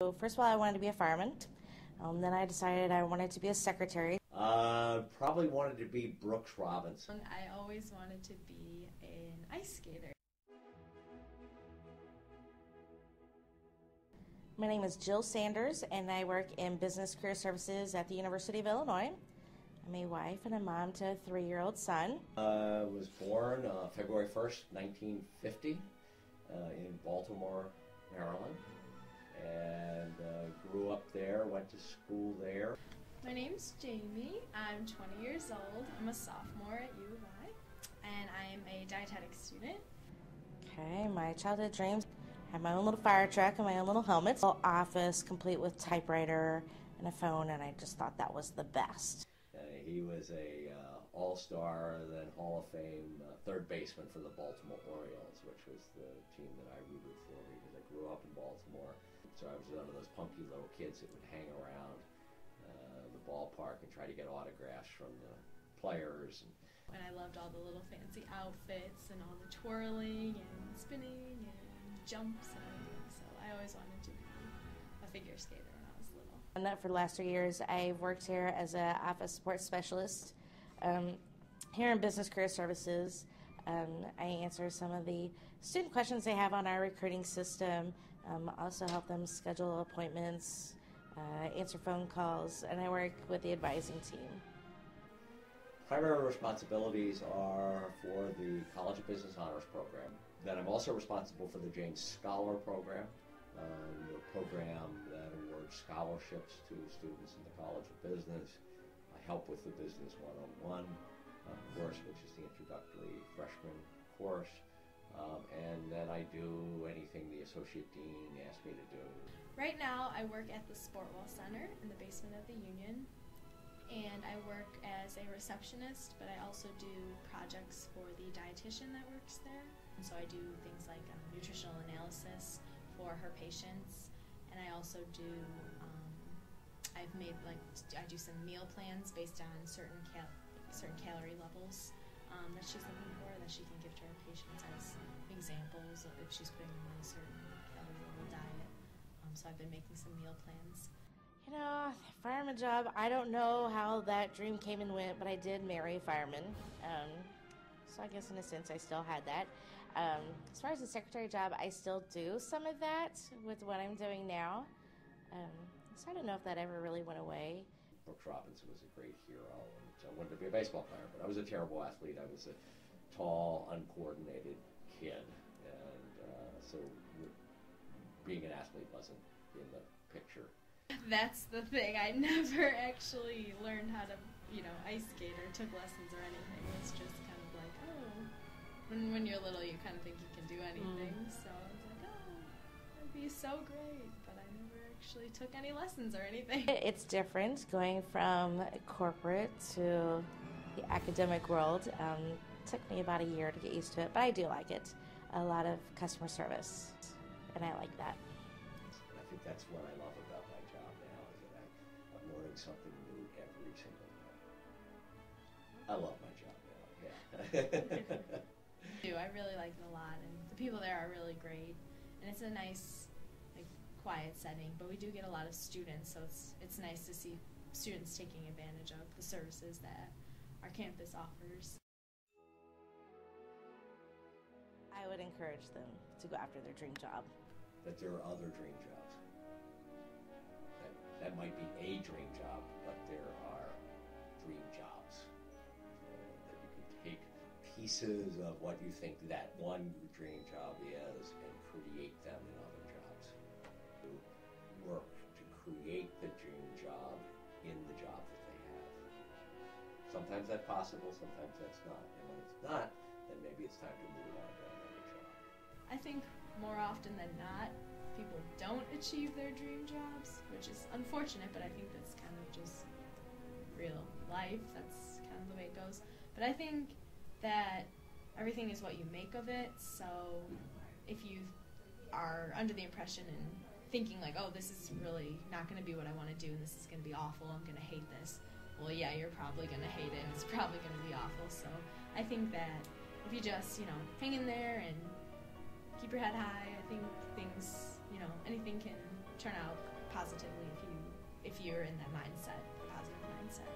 So first of all, I wanted to be a fireman. Then I decided I wanted to be a secretary. Probably wanted to be Brooks Robinson. I always wanted to be an ice skater. My name is Jill Sanders, and I work in Business Career Services at the University of Illinois. I'm a wife and a mom to a 3-year-old son. I was born February 1st, 1950 in Baltimore, Maryland, and grew up there, went to school there. My name's Jamie. I'm 20 years old. I'm a sophomore at U of I, and I am a dietetics student. Okay, my childhood dreams. I had my own little fire truck and my own little helmet. Little office complete with typewriter and a phone, and I just thought that was the best. He was a all-star, then Hall of Fame third baseman for the Baltimore Orioles, which was the team that I rooted for because I grew up in Baltimore. So I was one of those punky little kids that would hang around the ballpark and try to get autographs from the players. And I loved all the little fancy outfits and all the twirling and spinning and jumps and everything. So I always wanted to be a figure skater when I was little. And for the last 3 years, I've worked here as an office support specialist here in Business Career Services. I answer some of the student questions they have on our recruiting system, also help them schedule appointments, answer phone calls, and I work with the advising team. Primary responsibilities are for the College of Business Honors Program. Then I'm also responsible for the James Scholar Program, a program that awards scholarships to students in the College of Business. I help with the Business 101 course, which is the introductory freshman course. And then I do anything the Associate Dean asks me to do. Right now I work at the Sportwell Center in the basement of the Union, and I work as a receptionist, but I also do projects for the dietitian that works there. And so I do things like nutritional analysis for her patients, and I also do I do some meal plans based on certain calorie levels that she's looking for, that she can give to her patients as examples of if she's putting them on a certain calorie level diet. So I've been making some meal plans. You know, fireman job, I don't know how that dream came and went, but I did marry a fireman. So I guess in a sense I still had that. As far as the secretary job, I still do some of that with what I'm doing now. So I don't know if that ever really went away. Brooks Robinson was a great hero, and so I wanted to be a baseball player, but I was a terrible athlete. I was a tall, uncoordinated kid, and so being an athlete wasn't in the picture. That's the thing. I never actually learned how to, ice skate or took lessons or anything. It's just kind of like, oh, when you're little, you kind of think you can do anything. So I was like, oh, that'd be so great. But I never actually took any lessons or anything. It's different going from corporate to the academic world. It took me about a year to get used to it, but I do like it. A lot of customer service, and I like that. I think that's what I love about my job now, is that I'm learning something new every single day. I love my job now, yeah. I really like it a lot, and the people there are really great, and it's a nice, quiet setting, but we do get a lot of students, so it's nice to see students taking advantage of the services that our campus offers. I would encourage them to go after their dream job. That there are other dream jobs. That might be a dream job, but there are dream jobs. That you can take pieces of what you think that one dream job is and create them in other jobs. To work to create the dream job in the job that they have. Sometimes that's possible, sometimes that's not. And when it's not, then maybe it's time to move on to another job. I think more often than not, people don't achieve their dream jobs, which is unfortunate, but I think that's kind of just real life. That's kind of the way it goes. But I think that everything is what you make of it, so if you are under the impression and thinking like, oh, this is really not going to be what I want to do and this is going to be awful, I'm going to hate this, well, yeah, you're probably going to hate it and it's probably going to be awful. So I think that if you just, hang in there and keep your head high, I think things, anything can turn out positively if you're in that mindset, positive mindset.